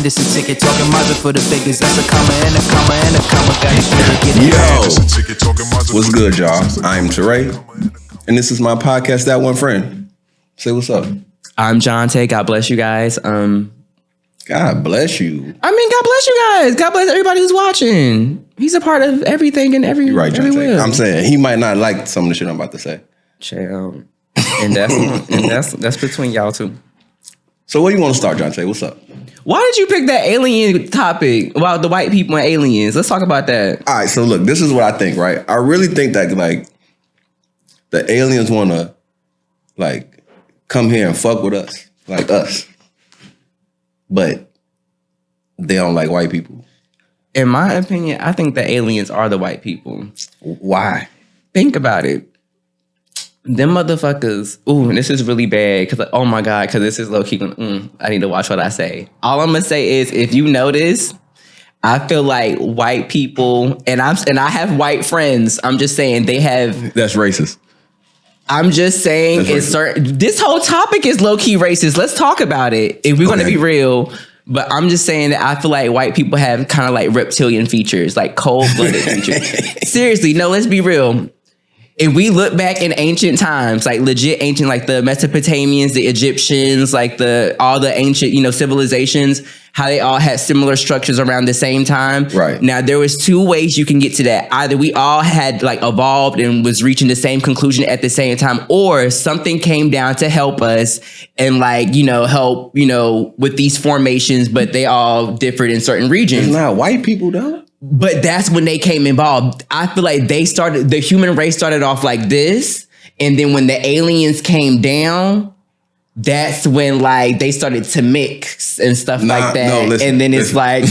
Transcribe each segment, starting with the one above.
this a ticket talking Mazda for the biggest. That's a comma and a comma and a comma. Gotta get it. Yo, what's good, y'all? I'm Teray, and this is my podcast, That One Friend. Say what's up. I'm Jonte. God bless you guys. God bless you. I mean, God bless you guys. God bless everybody who's watching. He's a part of everything and every. You're right, Jonte. everywhere. I'm saying he might not like some of the shit I'm about to say. Chill. And that's between y'all two. So where you want to start, Jonte? What's up? Why did you pick that alien topic about the white people and aliens? Let's talk about that. All right, so look, this is what I think, right? I really think that like the aliens want to like come here and fuck with us, like us. But they don't like white people. In my opinion, I think the aliens are the white people. Why? Think about it. Them motherfuckers. Ooh, this is really bad because oh my god, because this is low key. I need to watch what I say. All I'm gonna say is, if you notice, I feel like white people, and I have white friends. I'm just saying they have. That's racist. I'm just saying it's certain. This whole topic is low key racist. Let's talk about it if we're gonna be real. But I'm just saying that I feel like white people have kind of like reptilian features, like cold-blooded features. Seriously, no, let's be real. If we look back in ancient times, like legit ancient, like the Mesopotamians, the Egyptians, like all the ancient, civilizations, how they all had similar structures around the same time. Right. Now, there was two ways you can get to that. Either we all had like evolved and was reaching the same conclusion at the same time, or something came down to help us and help, with these formations, but they all differed in certain regions. It's not white people though. But that's when they came involved. I feel like the human race started off like this. And then when the aliens came down, that's when like they started to mix and stuff like that. No, listen, and then it's like,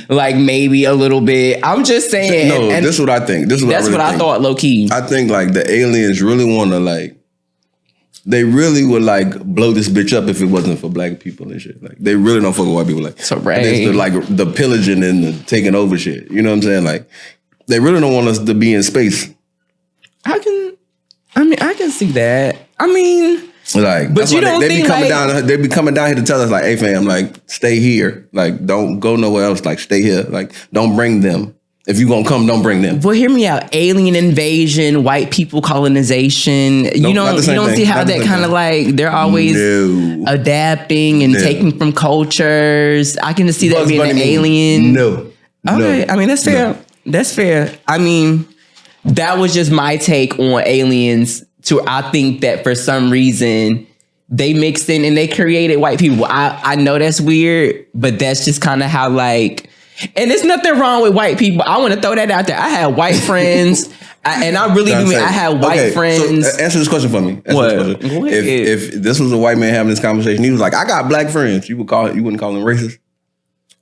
like maybe a little bit. I'm just saying. No, this is what I think. That's what I thought, low key. I think like the aliens really want to like, they really would like blow this bitch up if it wasn't for black people and shit. Like they really don't fuck with white people. Like so right. It's the pillaging and the taking over shit. You know what I'm saying? Like they really don't want us to be in space. I can see that. I mean, like, but you don't they think be coming like, down. They be coming down here to tell us like, hey fam, like stay here. Like don't go nowhere else. Like stay here. Like don't bring them. If you gonna come, don't bring them. Well, hear me out. Alien invasion, white people colonization. You don't see how that kind of like they're always adapting and taking from cultures. I can just see that being an alien. No. Okay, I mean that's fair. No. That's fair. I mean, that was just my take on aliens. I think that for some reason they mixed in and they created white people. I know that's weird, but that's just kind of how like. And there's nothing wrong with white people. I want to throw that out there. I had white friends, and I really do mean I had white friends. So answer this question for me. If this was a white man having this conversation, he was like, "I got black friends," you wouldn't call him racist?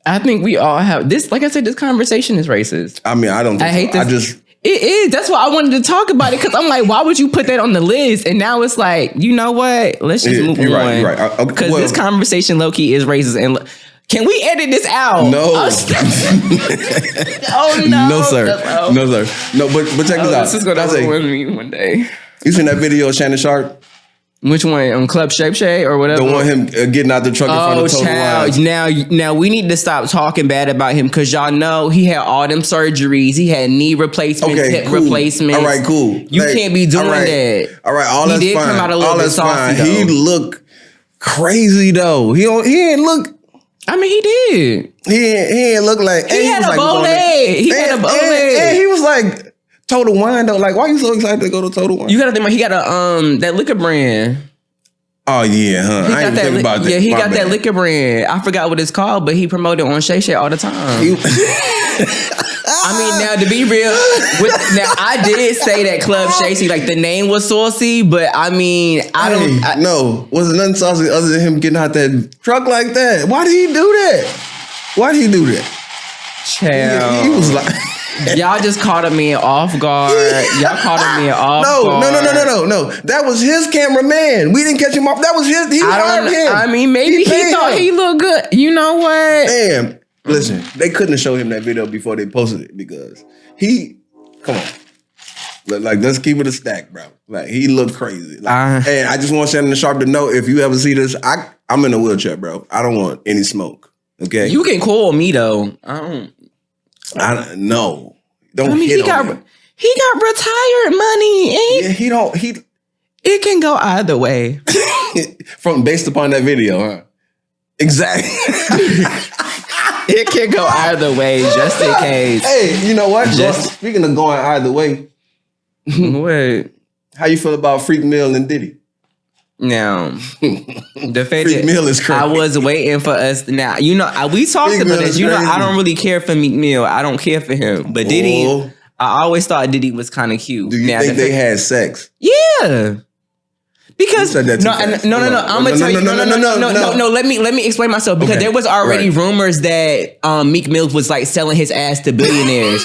I think we all have this. Like I said, this conversation is racist. I mean, I don't. I hate this. It is. That's why I wanted to talk about it because I'm like, why would you put that on the list? And now it's like, you know what? Let's just move on. You're right. Because this conversation, low key, is racist and. Can we edit this out? No. Oh no. No sir. No sir. No, but check this out. This is gonna ruin me one day. You seen that video of Shannon Sharp? Which one? On Club Shape Shade or whatever? The one him getting out the truck in front of Total Wine. Now we need to stop talking bad about him because y'all know he had all them surgeries. He had knee replacements, hip replacements. All right, cool. You can't be doing that. All right, all that's fine. He did come out a little bit saucy though. He looked crazy though. He ain't look. I mean, he did. He ain't look like. He had a bow leg. He had a bow leg. And he was like Total Wine though. Like, why are you so excited to go to Total Wine? You gotta think about. He got a that liquor brand. Oh yeah, huh? I ain't think about that. Yeah, he got that liquor brand. I forgot what it's called, but he promoted on Shay Shay all the time. I mean, now to be real, now I did say that Club Shay, like the name was saucy, but I mean, no, wasn't nothing saucy other than him getting out that truck like that. Why did he do that? Child. He was like. Y'all just caught me off guard. Y'all caught me off guard. No. That was his cameraman. We didn't catch him off. That was his. He hired him. I mean, maybe he thought he looked good. You know what? Damn. Listen, they couldn't have showed him that video before they posted it because come on. Like, let's keep it a stack, bro. Like, he looked crazy. Like, and I just want Shannon Sharp to know, if you ever see this, I'm in a wheelchair, bro. I don't want any smoke. Okay, You can call me though. I don't. No. Don't I mean, hit he got retired money, and Yeah, he don't. He it can go either way. from based upon that video, huh? Exactly. It can go either way, just in case. Hey, you know what? Speaking of going either way, Wait. how you feel about Freak Mill and Diddy? Now, the fact Freak that Mill is crazy. I was waiting for us. Now, you know, we talked Freak about Mill this. is You know, crazy. I don't really care for Meek Mill. I don't care for him. But Diddy, Oh. I always thought Diddy was kind of cute. Do you think they had sex? Yeah. Because You said that too fast. no. I'm gonna tell you. No. Let me explain myself. Because Okay. there was already Right. rumors that Meek Mill was like selling his ass to billionaires.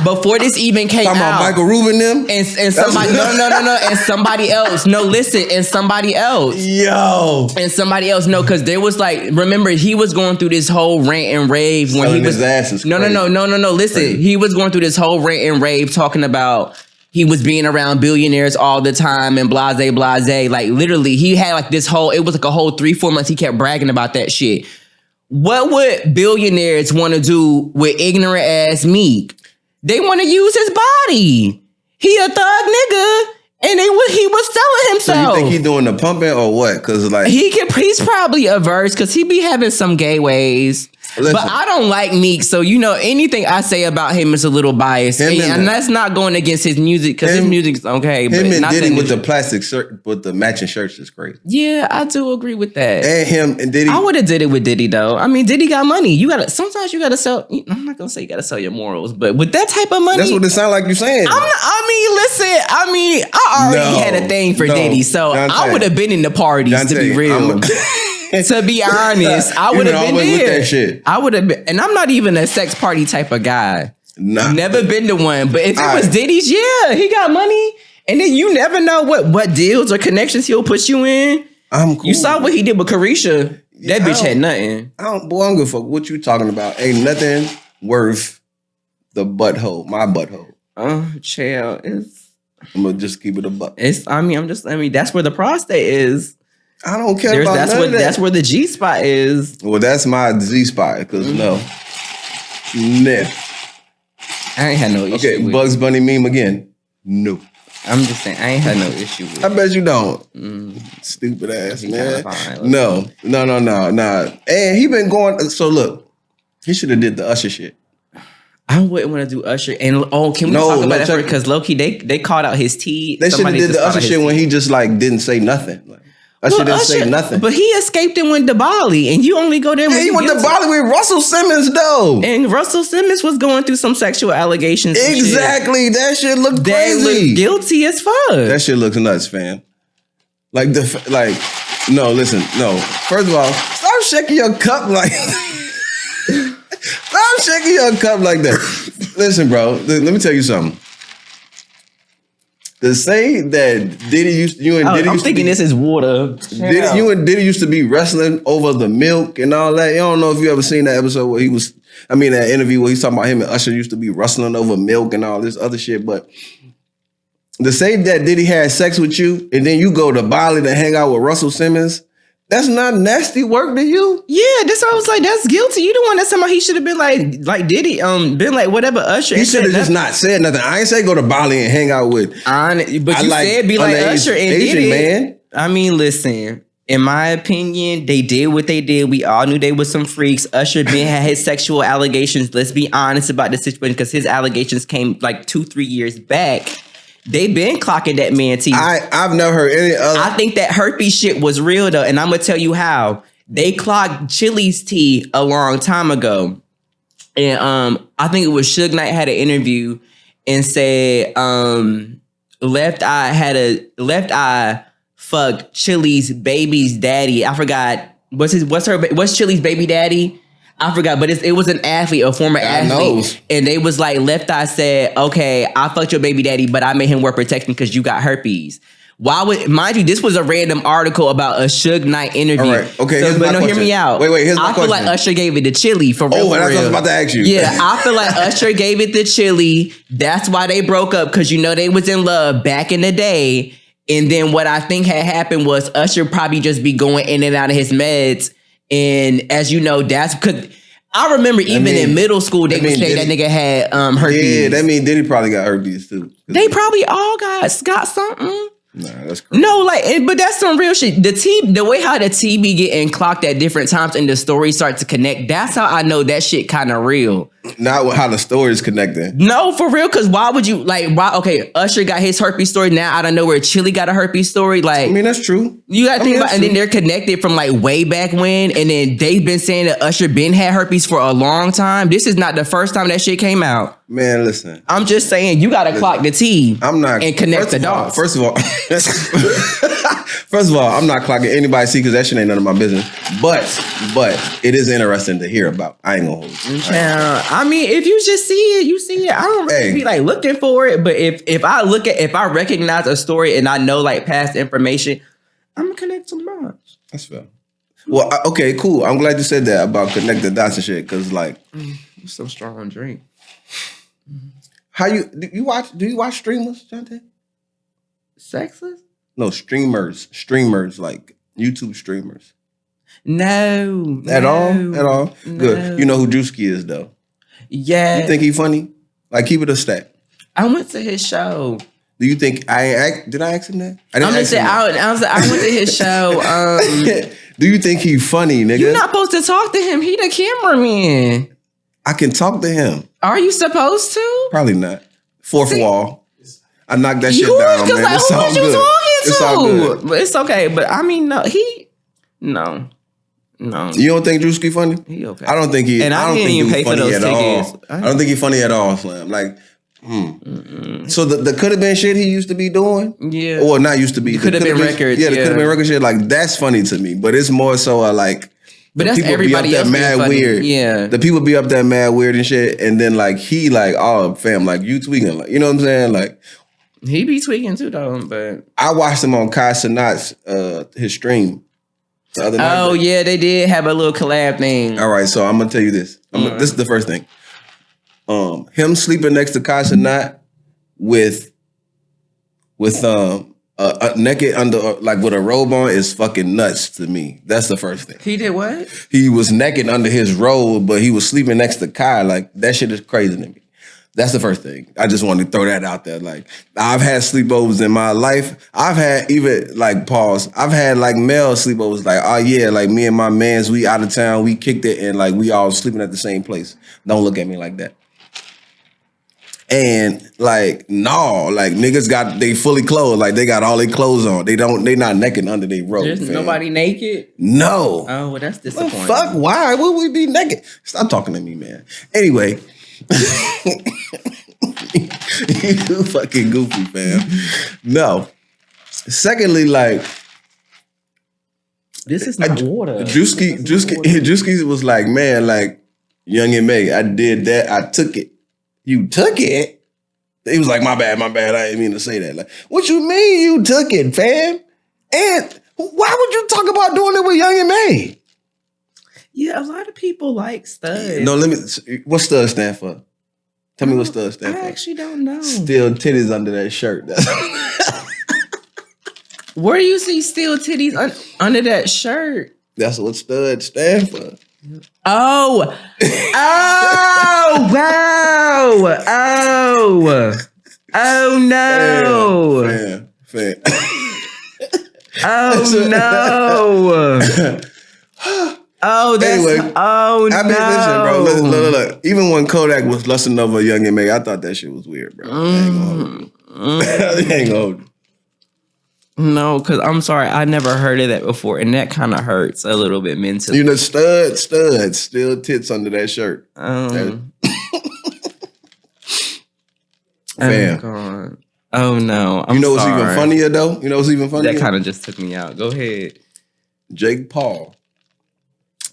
Before this even came Talking about out. Michael Rubin them? And somebody and somebody else. No, listen, and somebody else. Yo. And somebody else, no, because there was like, remember, he was going through this whole rant and rave when Selling he was his ass is no. Listen, Crazy. he was going through this whole rant and rave talking about he was being around billionaires all the time and blase. Like literally, he had like this whole. It was like a whole 3-4 months. He kept bragging about that shit. What would billionaires want to do with ignorant ass Meek? They want to use his body. He a thug nigga, and he was selling So himself. you think he doing the pumping or what? Because like He's probably averse because he be having some gay ways. Listen. But I don't like Meek, so you know anything I say about him is a little biased, and that's not going against his music because his Him- music's okay. But him and not Diddy that with the music- plastic shirt with the matching shirts is great. yeah, I do agree with that. And him and Diddy. I would have did it with Diddy though. I mean, Diddy got money. Sometimes you gotta sell. I'm not gonna say you gotta sell your morals, but with that type of money, That's what it sounds like you're saying. I already No, had a thing for no, Diddy, so Dante. I would have been in the parties to be Dante, real. To be honest, I You would been have been always with there. that shit. I would have been, and I'm not even a sex party type of guy. Nah. Never been to one. But if it was Alright. Diddy's, yeah, he got money, and then you never know what deals or connections he'll put you in. I'm cool. You saw what he did with Carisha. That I bitch had don't- nothing. I don't give a fuck what you talking about. Ain't nothing worth the butthole, my butthole. Chill. I'm gonna just keep it a butt. That's where the prostate is. I don't care about That's none where of that. that's where the G spot is. Well, that's my Z spot because no. Nah. I ain't had no issue Okay, with Bugs Bunny meme again. No. I'm just saying, I ain't had no issue with I bet you don't. Mm. Stupid ass He man. kinda fine. No. And he been going. So look, he should have did the Usher shit. I wouldn't want to do Usher. And can we No, talk no, about that check- because Loki they called out his teeth. They should have did the Usher shit when he just like didn't say nothing. Like, Usher didn't say nothing. But he escaped and went to Bali, and you only go there when Hey, he you went to guilty. Bali with Russell Simmons though. And Russell Simmons was going through some sexual allegations. and shit. Exactly. That shit looked That crazy. looked guilty as fuck. That shit looks nuts, fam. No, listen, no. First of all, stop shaking your cup like stop shaking your cup like that. Listen, bro, let me tell you something. To say that Diddy used I'm thinking this is water. You and Diddy used to be wrestling over the milk and all that. You don't know if you ever seen that episode where that interview where he's talking about him and Usher used to be wrestling over milk and all this other shit. But to say that Diddy had sex with you and then you go to Bali to hang out with Russell Simmons, that's not nasty work to you. Yeah, that's why I was like, that's guilty. You the one that somebody he should have been like Diddy, been like whatever Usher. He and should have said just not said nothing. I ain't say go to Bali and hang out with. but you said be like underage Usher and Asian Diddy. man. I mean, listen. In my opinion, they did what they did. We all knew they was some freaks. Usher been had his sexual allegations. Let's be honest about the situation because his allegations came like 2-3 years back. They been clocking that man teeth. I've never heard any other. I think that herpes shit was real though, and I'm gonna tell you how. They clocked Chili's tea a long time ago, and I think it was Suge Knight had an interview and said Left Eye fucked Chili's baby's daddy. I forgot what's Chili's baby daddy. I forgot, but it was an athlete, a former athlete. knows. And they was like, Left Eye said, okay, I fucked your baby daddy, but I made him wear protection because you got herpes. Why would, mind you, this was a random article about a Suge Knight interview. All right, okay, So, here's but my no, hear question. me out. Wait, here's my I feel like question. Usher gave it to Chili for real. Oh, for that's what I was real. about to ask you. Yeah, I feel like Usher gave it to Chili. That's why they broke up, because you know they was in love back in the day. And then what I think had happened was Usher probably just be going in and out of his meds. And as you know, that's because I remember even in middle school, they would say that nigga had herpes. Yeah, that mean Diddy probably got herpes too. They probably all got something. Nah, that's crazy. No, but that's some real shit. The way how the TV getting clocked at different times and the stories start to connect, that's how I know that shit kind of real. Not how the stories connecting. No, for real, because why would you, okay, Usher got his herpes story, now out of nowhere, Chili got a herpes story, like. I mean, that's true. You gotta think about, and then they're connected from like way back when, and then they've been saying that Usher been had herpes for a long time. This is not the first time that shit came out. Man, listen. I'm just saying, you gotta clock the T. I'm not and connect the dots. First of all, I'm not clocking anybody's T because that shit ain't none of my business. But it is interesting to hear about. I ain't gonna hold you. Yeah, I mean, if you just see it, you see it. I don't really be like looking for it, but if I recognize a story and I know like past information, I'm gonna connect some dots. That's fair. Well, okay, cool. I'm glad you said that about connect the dots and shit, because like, some strong drink. How do you watch streamers, Jonte? Sexless? No, streamers like YouTube streamers. No. At all? No. Good. You know who Drewski is though? Yeah. You think he funny? Like, keep it a stack. I went to his show. Do you think did I ask him that? I went to his show. Do you think he funny, nigga? You're not supposed to talk to him. He the cameraman. I can talk to him. Are you supposed to? Probably not. Fourth wall. I knocked that shit down, man. Like, it's who all was you good. talking to? It's all good. But it's okay. But I mean, no. You don't think Drewski funny? He okay. I don't think he. And I don't didn't think even pay for those tickets. I don't think he's funny at all, Slam. Like, So the could have been shit he used to be doing, yeah, or not used to be. Could have been records. Yeah, the could have been record shit. Like, that's funny to me, but it's more so like. But that's everybody else mad funny. weird. Yeah, the people be up there mad weird and shit, and then like he like, oh fam, like you tweaking, like, you know what I'm saying, like. He be tweaking too though, but I watched him on Kai Cenat's his stream the other night. Oh yeah, they did have a little collab thing. All right, so I'm gonna tell you this. This is the first thing. Him sleeping next to Kai Cenat with naked under like with a robe on is fucking nuts to me. That's the first thing. He did what? He was naked under his robe, but he was sleeping next to Kai. Like, that shit is crazy to me. That's the first thing. I just wanted to throw that out there. Like, I've had sleepovers in my life. I've had even like I've had like male sleepovers. Like, oh yeah, like me and my mans, we out of town, we kicked it, and like we all sleeping at the same place. Don't look at me like that. And like, no, like niggas they fully clothed. Like, they got all their clothes on. They not naked under their robe. There's nobody naked? No. Oh, well, that's disappointing. Well, fuck, why would we be naked? Stop talking to me, man. Anyway. You fucking goofy, fam. No. Secondly, like, this is not water. Drewski was like, man, like, Young and May, I did that. I took it. You took it? He was like, my bad. I didn't mean to say that. Like, what you mean you took it, fam? And why would you talk about doing it with Young and May? Yeah, a lot of people like Stud. No, what Stud stand for? Tell me what Stud stand for. I actually don't know. Still titties under that shirt. Where do you see still titties under that shirt? That's what Stud stand for. Oh. Wow. Oh no. Fan. Oh no. Oh, that's anyway, oh no! Listen, bro. Look. Even when Kodak was lusting over Young and May, I thought that shit was weird, bro. I ain't gonna hold you. No, because I'm sorry, I never heard of that before, and that kind of hurts a little bit mentally. You know, Stud, still tits under that shirt. Fam. Oh, God. Oh no! You know what's even funnier though? You know what's even funnier? That kind of just took me out. Go ahead. Jake Paul.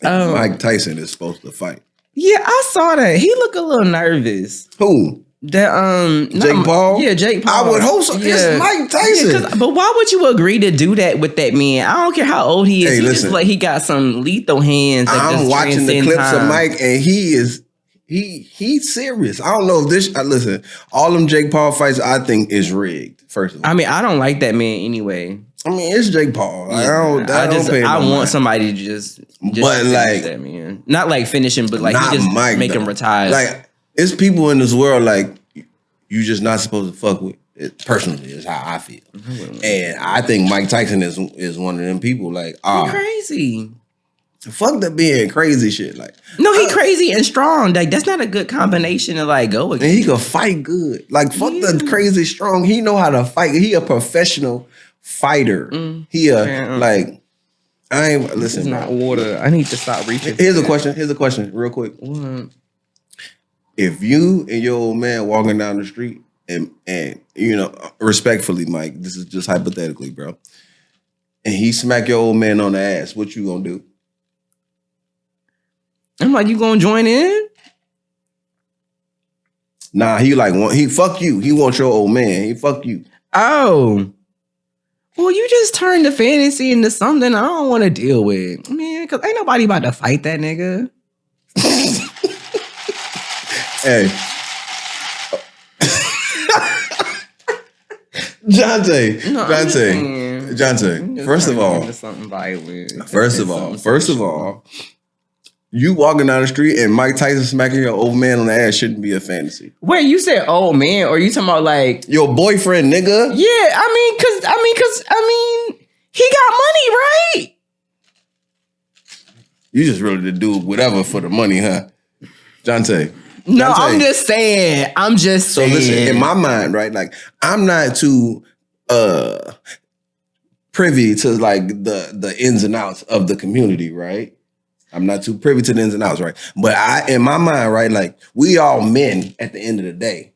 Oh. Mike Tyson is supposed to fight. Yeah, I saw that. He looked a little nervous. Who? That Jake Paul? Yeah, Jake Paul. I would hope so. Yeah. It's Mike Tyson. Yeah, but why would you agree to do that with that man? I don't care how old he is. Hey, he listen, just like he got some lethal hands. I'm watching the clips of Mike, and he's serious. I don't know if this. Listen, all them Jake Paul fights, I think is rigged. First of all, I mean, I don't like that man anyway. I mean, it's Jake Paul. Like, I want somebody to just but like that, man. Not like finishing, but like not he just Mike, make him retire. Like it's people in this world like you just not supposed to fuck with. It personally is how I feel, and I think Mike Tyson is one of them people. Like, crazy. Fuck the being crazy shit. Like, no, he crazy and strong. Like, that's not a good combination to like go against. And he can fight good. Like, fuck the crazy strong. He know how to fight. He a professional fighter. Like, I ain't listen. It's not water. I need to stop reaching. Here's a question, real quick. What? If you and your old man walking down the street and you know, respectfully, Mike, this is just hypothetically, bro, and he smack your old man on the ass, what you gonna do? I'm like, you gonna join in? Nah, he fuck you. He wants your old man. He fuck you. Oh. Well, you just turned the fantasy into something I don't want to deal with. Man, because ain't nobody about to fight that nigga. Hey. Jonte, first of all, you walking down the street and Mike Tyson smacking your old man on the ass shouldn't be a fantasy. Wait, you said old man, or you talking about like your boyfriend, nigga? Yeah, I mean, he got money, right? You just really to do whatever for the money, huh, Jonte? No, I'm just saying. So listen, in my mind, right? Like, I'm not too privy to like the ins and outs of the community, right? I'm not too privy to the ins and outs, right? But in my mind, right, like we all men at the end of the day,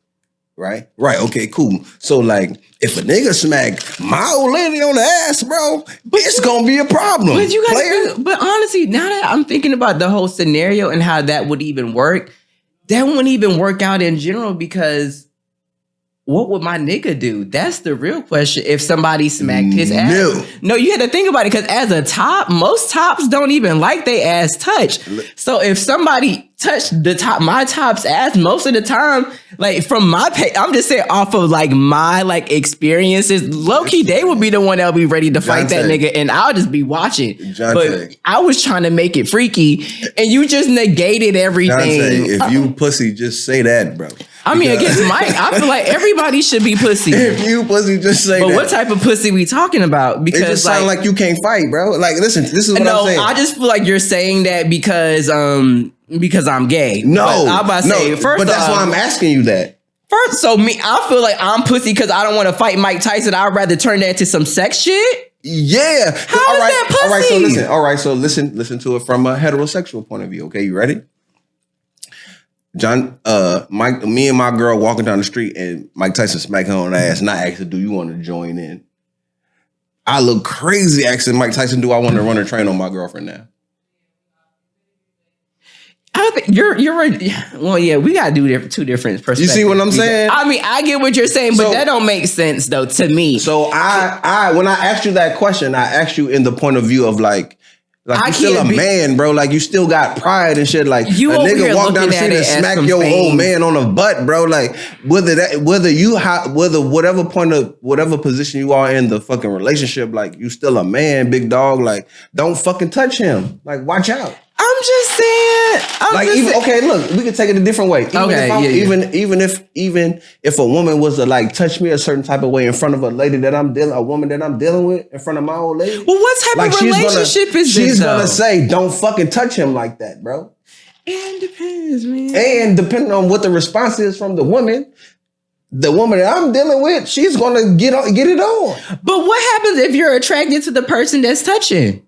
right? Right, okay, cool. So like if a nigga smack my old lady on the ass, bro, it's gonna be a problem. But you gotta but honestly, now that I'm thinking about the whole scenario and how that would even work, that wouldn't even work out in general because what would my nigga do? That's the real question. If somebody smacked his ass. No, you had to think about it because as a top, most tops don't even like their ass touched. So if somebody touched my top's ass most of the time, like from my I'm just saying off of like my like experiences, low-key, they would be the one that'll be ready to fight that nigga and I'll just be watching. But I was trying to make it freaky and you just negated everything. If you pussy, just say that, bro. I mean, against Mike, I feel like everybody should be pussy. If you pussy, just say that. But what type of pussy we talking about? Because it just sound like you can't fight, bro. Like, listen, this is what I'm saying. I just feel like you're saying that because I'm gay. No, I'm about to say, first but that's why I'm asking you that. First, I feel like I'm pussy because I don't want to fight Mike Tyson. I'd rather turn that into some sex shit. Yeah. How is that pussy? So listen to it from a heterosexual point of view. Okay, you ready? Me and my girl walking down the street and Mike Tyson smack her on the ass and I asked her, do you want to join in? I look crazy asking Mike Tyson, do I want to run a train on my girlfriend now? I think you're right. Well, yeah, we gotta do two different perspectives. You see what I'm saying? I mean, I get what you're saying, but that don't make sense though to me. So I when I asked you that question, I asked you in the point of view of like you still a man, bro. Like you still got pride and shit. Like you a nigga walk down the street and smack your old man on the butt, bro. Like whatever position you are in the fucking relationship, like you still a man, big dog. Like don't fucking touch him. Like watch out. I'm just saying. Okay, look, we can take it a different way. Even if a woman was to like touch me a certain type of way in front of a woman that I'm dealing with in front of my old lady. Well, what type of relationship is this? She's gonna say, "Don't fucking touch him like that, bro." It depends, man. And depending on what the response is from the woman that I'm dealing with, she's gonna get it on. But what happens if you're attracted to the person that's touching?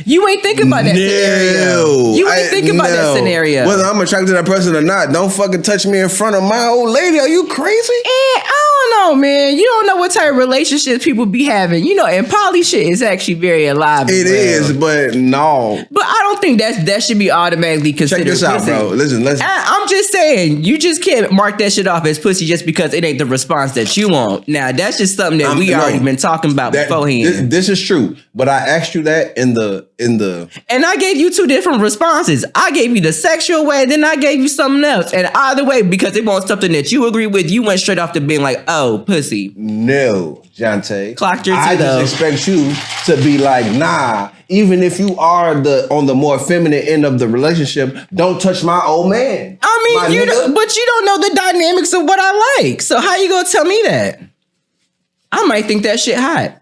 You ain't thinking about that scenario. You ain't thinking about that scenario. Whether I'm attracted to that person or not, don't fucking touch me in front of my old lady. Are you crazy? I don't know, man. You don't know what type of relationships people be having. You know, and poly shit is actually very alive. It is, but no. But I don't think that should be automatically considered. Check this out, pussy. bro. Listen. I'm just saying, you just can't mark that shit off as pussy just because it ain't the response that you want. Now, that's just something that we already been talking about beforehand. This is true, but I asked you that in the And I gave you 2 different responses. I gave you the sexual way, then I gave you something else. And either way, because it wasn't something that you agree with, you went straight off to being like, oh, pussy. No, Jonte. Clocked your I though. just expect you to be like, nah, even if you are on the more feminine end of the relationship, don't touch my old man. I mean, but you don't know the dynamics of what I like. So how you gonna tell me that? I might think that shit hot.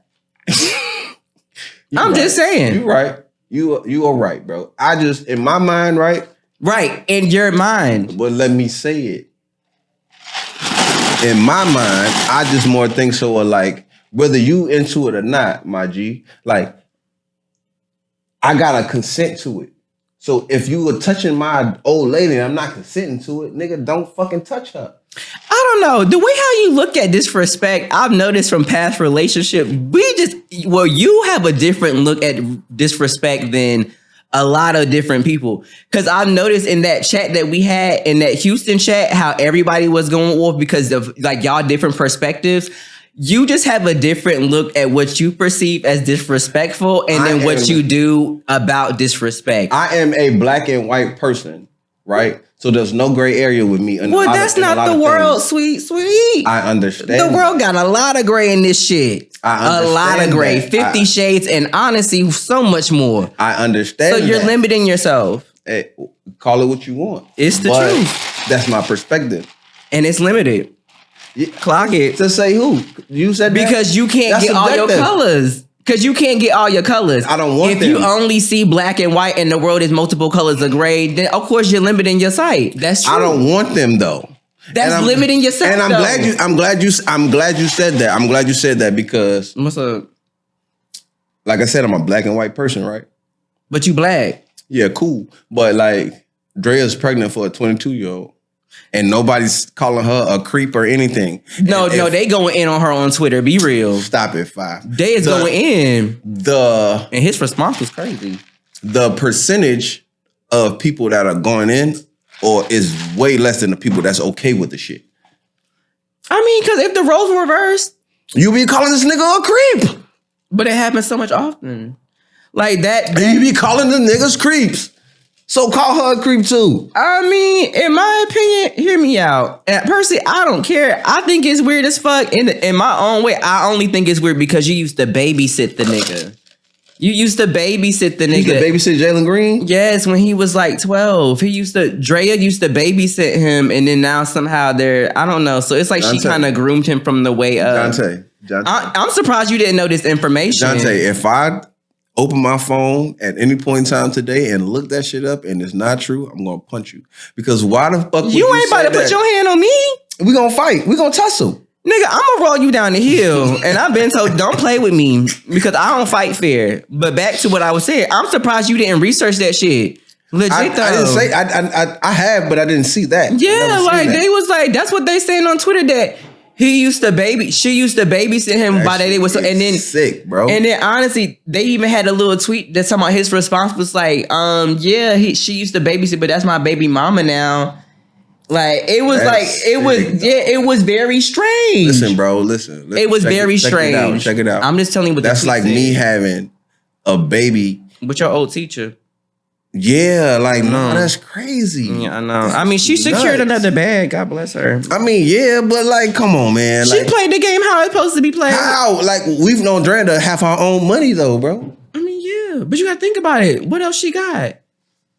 I'm just saying. You right. You are right, bro. I just, in my mind, right? Right, in your mind. But let me say it. In my mind, I just more think so like, whether you into it or not, my G, like, I gotta consent to it. So if you were touching my old lady and I'm not consenting to it, nigga, don't fucking touch her. I don't know. The way how you look at disrespect, I've noticed from past relationship, you have a different look at disrespect than a lot of different people. Because I've noticed in that chat that we had, in that Houston chat, how everybody was going off because of like y'all different perspectives. You just have a different look at what you perceive as disrespectful and then what you do about disrespect. I am a black and white person, right? So there's no gray area with me. Well, that's not the world, sweet. I understand. The world got a lot of gray in this shit. I understand a lot of gray. that. 50 shades and honestly, so much more. I understand. So you're limiting yourself. Hey, call it what you want. It's the truth. That's my perspective. And it's limited. Yeah. Clock it. To say who? You said that? Because you can't get all your colors. Because you can't get all your colors. I don't want If them. you only see black and white and the world is multiple colors of gray, then of course you're limiting your sight. That's true. I don't want them though. That's limiting yourself. And I'm glad you said that. I'm glad you said that because what's up? Like I said, I'm a black and white person, right? But you black. Yeah, cool. But like Drea's pregnant for a 22-year-old. And nobody's calling her a creep or anything. No, they going in on her on Twitter. Be real. Stop it, 5. They is going in. And his response was crazy. The percentage of people that are going in is way less than the people that's okay with the shit. I mean, because if the roles were reversed, you be calling this nigga a creep. But it happens so much often. Like that. And you be calling the niggas creeps. So call her a creep too. I mean, in my opinion, hear me out. And personally, I don't care. I think it's weird as fuck. In my own way, I only think it's weird because you used to babysit the nigga. You used to babysit the nigga. You used to babysit Jalen Green? Yes, when he was like 12. Drea used to babysit him, and then now somehow I don't know. So it's like she kind of groomed him from the way up. Jonte. I'm surprised you didn't know this information. Jonte, if I open my phone at any point in time today and look that shit up and it's not true, I'm gonna punch you. Because why the fuck would you ain't about to put your hand on me? We gonna fight. We gonna tussle. Nigga, I'm gonna roll you down the hill. And I've been told don't play with me because I don't fight fair. But back to what I was saying, I'm surprised you didn't research that shit. Legit though. I didn't say I have, but I didn't see that. Yeah, like they was like, that's what they saying on Twitter that she used to babysit him by that day was and then sick, bro. And then honestly, they even had a little tweet that's talking about his response was like, she used to babysit, but that's my baby mama now. Like it was it was very strange. Listen, bro, listen. It was very strange. Check it out. I'm just telling you what that's like me having a baby with your old teacher. Yeah, like no, that's crazy. Yeah, I know. I mean, she secured another bag. God bless her. I mean, yeah, but like, come on, man. She like, played the game how it's supposed to be played. How? Like, we've known Dre to have her own money though, bro. I mean, yeah, but you got to think about it. What else she got?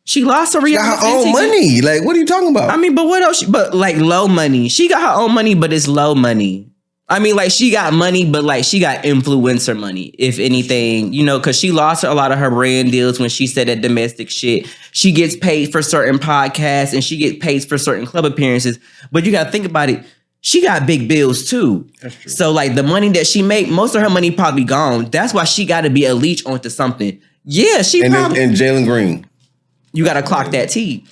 She lost her reality. Got her own money. Like, what are you talking about? I mean, but what else? But like low money. She got her own money, but it's low money. I mean, like she got money, but like she got influencer money, if anything, because she lost a lot of her brand deals when she said that domestic shit. She gets paid for certain podcasts and she gets paid for certain club appearances. But you got to think about it. She got big bills too. That's true. So like the money that she make, most of her money probably gone. That's why she got to be a leech onto something. Yeah, and Jalen Green. You got to clock that T.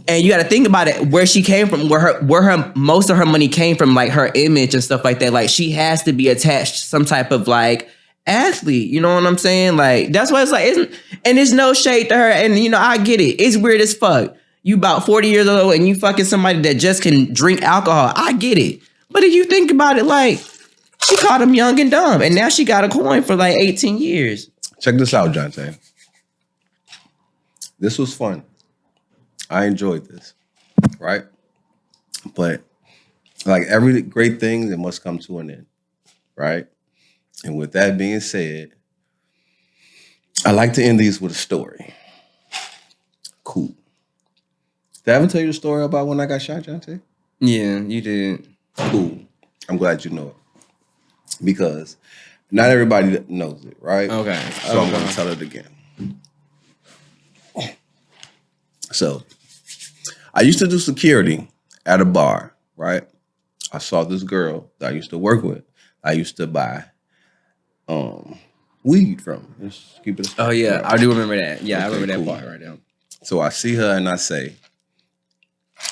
And you got to think about it, where she came from, where her most of her money came from, like her image and stuff like that. Like she has to be attached to some type of like athlete. You know what I'm saying? Like that's why it's like, and there's no shade to her. And I get it. It's weird as fuck. You about 40 years old and you fucking somebody that just can drink alcohol. I get it. But if you think about it, like she caught him young and dumb, and now she got a coin for like 18 years. Check this out, Jonte. This was fun. I enjoyed this, right? But like every great thing, it must come to an end, right? And with that being said, I like to end these with a story. Cool. Did I ever tell you the story about when I got shot, Jonte? Yeah, you did. Cool. I'm glad you know it. Because not everybody knows it, right? Okay. So I'm going to tell it again. So I used to do security at a bar, right? I saw this girl that I used to work with. I used to buy weed from. Let's keep it. Oh yeah, right. I do remember that. Yeah, I Okay, remember that cool. part right now. So I see her and I say,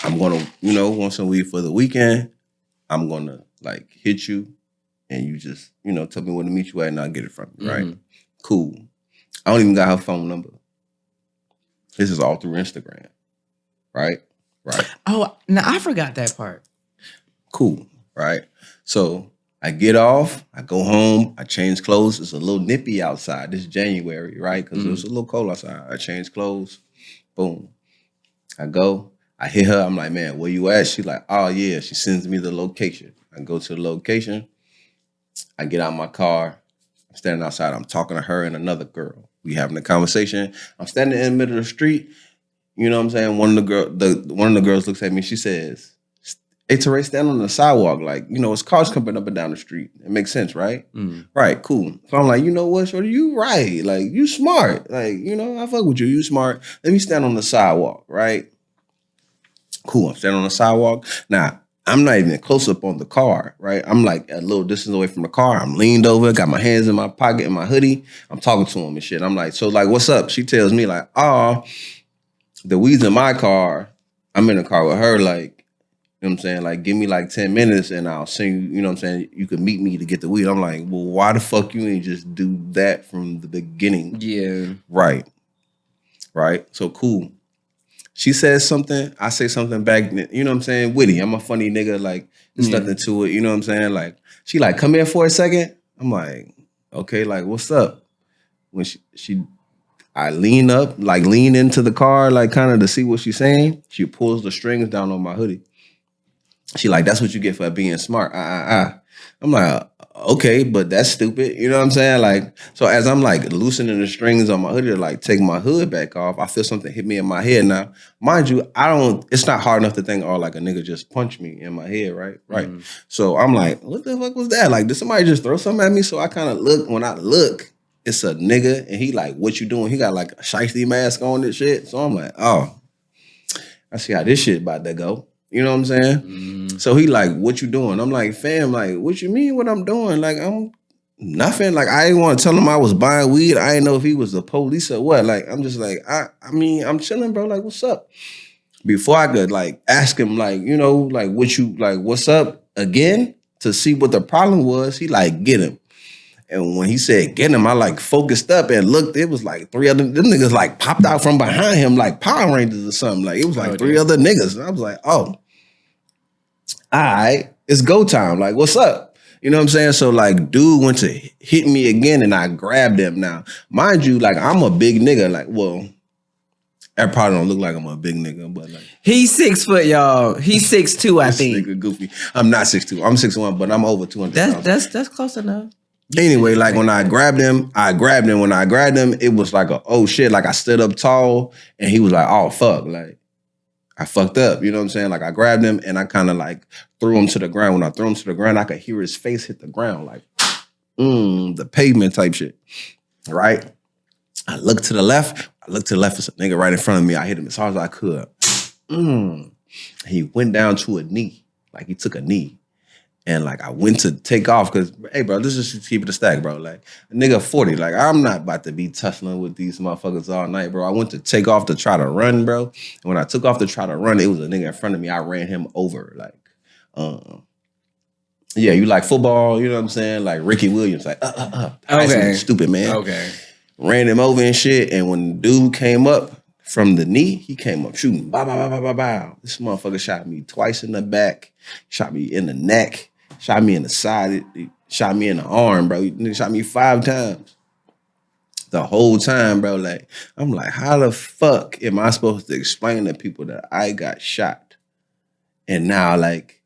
I'm gonna, want some weed for the weekend. I'm gonna like hit you and you just, tell me where to meet you at and I'll get it from you, right? Cool. I don't even got her phone number. This is all through Instagram. Right? Right. Oh, now I forgot that part. Cool. Right. So I get off, I go home, I change clothes. It's a little nippy outside. This January, right? Because it was a little cold outside. I change clothes. Boom. I go. I hit her. I'm like, man, where you at? She like, oh yeah. She sends me the location. I go to the location. I get out my car. I'm standing outside. I'm talking to her and another girl. We having a conversation. I'm standing in the middle of the street. You know what I'm saying? One of the girls looks at me. She says, "Hey, Teray, stand on the sidewalk. Like, it's cars coming up and down the street. It makes sense, right? Right, cool." So I'm like, you know what, shorty, you right. Like, you smart. Like, I fuck with you. You smart. Let me stand on the sidewalk, right? Cool. I'm standing on the sidewalk. Now, I'm not even close up on the car, right? I'm like a little distance away from the car. I'm leaned over, got my hands in my pocket in my hoodie. I'm talking to him and shit. I'm like, so like, what's up? She tells me like, oh, the weed's in my car. I'm in the car with her, like, you know what I'm saying? Like, give me like 10 minutes and I'll send you, you know what I'm saying? You can meet me to get the weed. I'm like, well, why the fuck you ain't just do that from the beginning? Yeah. Right. Right. So cool. She says something, I say something back, you know what I'm saying? Witty. I'm a funny nigga. Like, there's nothing to it. You know what I'm saying? Like, she like, come here for a second. I'm like, okay, like, what's up? When I lean up, like lean into the car, like kind of to see what she's saying. She pulls the strings down on my hoodie. She like, that's what you get for being smart. I'm like, okay, but that's stupid. You know what I'm saying? Like, so as I'm like loosening the strings on my hoodie to like take my hood back off, I feel something hit me in my head. Now, mind you, it's not hard enough to think, oh, like a nigga just punched me in my head, right? Right. So I'm like, what the fuck was that? Like, did somebody just throw something at me? So I kind of look, when I look, it's a nigga and he like, what you doing? He got like a shiesty mask on and shit. So I'm like, oh, I see how this shit about to go. You know what I'm saying? So he like, what you doing? I'm like, fam, like, what you mean what I'm doing? Like, I'm nothing. Like, I didn't want to tell him I was buying weed. I didn't know if he was the police or what. Like, I'm just like, I mean, I'm chilling, bro. Like, what's up? Before I could like ask him, like, like what you, like, what's up again? To see what the problem was, he like, get him. And when he said get him, I like focused up and looked. It was like three other them niggas like popped out from behind him like Power Rangers or something. Like it was like three other niggas. And I was like, oh, all right, it's go time. Like, what's up? You know what I'm saying? So like, dude went to hit me again, and I grabbed him. Now, mind you, like I'm a big nigga. Like, well, that probably don't look like I'm a big nigga, but like he's 6 foot, y'all. He's 6'2", I this think. nigga goofy. I'm not 6'2". I'm 6'1", but I'm over 200 pounds. That's close enough. Anyway, like when I grabbed him. When I grabbed him, it was like a oh shit. Like I stood up tall, and he was like, oh fuck, like I fucked up. You know what I'm saying? Like I grabbed him and I kind of like threw him to the ground. When I threw him to the ground, I could hear his face hit the ground, like the pavement type shit. Right? I looked to the left. It's a nigga right in front of me. I hit him as hard as I could. He went down to a knee, like he took a knee. And like I went to take off because, hey, bro, this is just keep it a stack, bro. Like a nigga 40, like I'm not about to be tussling with these motherfuckers all night, bro. I went to take off to try to run, bro. And when I took off to try to run, it was a nigga in front of me. I ran him over, like, yeah, you like football, you know what I'm saying? Like Ricky Williams, like, Okay, stupid man. Okay, ran him over and shit. And when the dude came up from the knee, he came up shooting, bow, bow, bow, bow, bow, bow. This motherfucker shot me twice in the back, shot me in the neck. Shot me in the side. He shot me in the arm, bro. He shot me 5 times. the whole time, bro. Like, I'm like, how the fuck am I supposed to explain to people that I got shot? And now, like,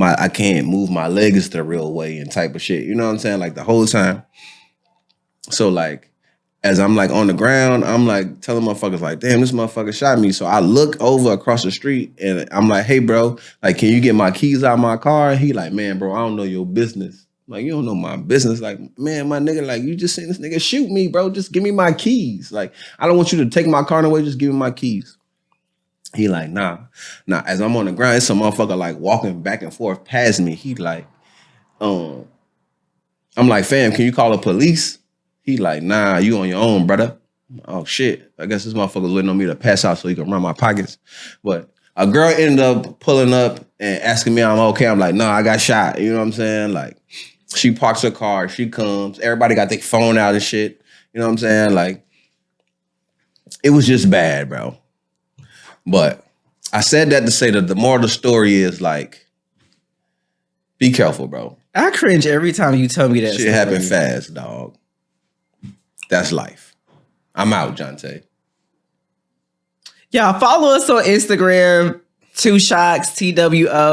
I can't move my legs the real way and type of shit. You know what I'm saying? Like, the whole time. So, like, as I'm, like, on the ground, I'm, like, telling motherfuckers, like, damn, this motherfucker shot me. So I look over across the street, and I'm like, hey, bro, like, can you get my keys out of my car? And he like, man, bro, I don't know your business. Like, you don't know my business. Like, man, my nigga, like, you just seen this nigga shoot me, bro. Just give me my keys. Like, I don't want you to take my car away. Just give me my keys. He like, nah. As I'm on the ground, it's some motherfucker, like, walking back and forth past me. He like, I'm like, fam, can you call the police? He like, nah, you on your own, brother. Oh, shit. I guess this motherfucker's waiting on me to pass out so he can run my pockets. But a girl ended up pulling up and asking me I'm okay. I'm like, no, I got shot. You know what I'm saying? Like, she parks her car. She comes. Everybody got their phone out and shit. You know what I'm saying? Like, it was just bad, bro. But I said that to say that the moral of the story is, like, be careful, bro. I cringe every time you tell me that. Shit happen fast, dog. That's life. I'm out, Jonte. Y'all follow us on Instagram, Two Shocks, TWOSHOCKS.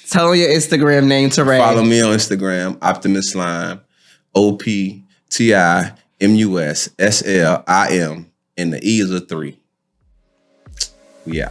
Tell them your Instagram name, Teray. Follow me on Instagram, Optimus Slime, OPTIMUSSLIM, and the E is a 3. Yeah.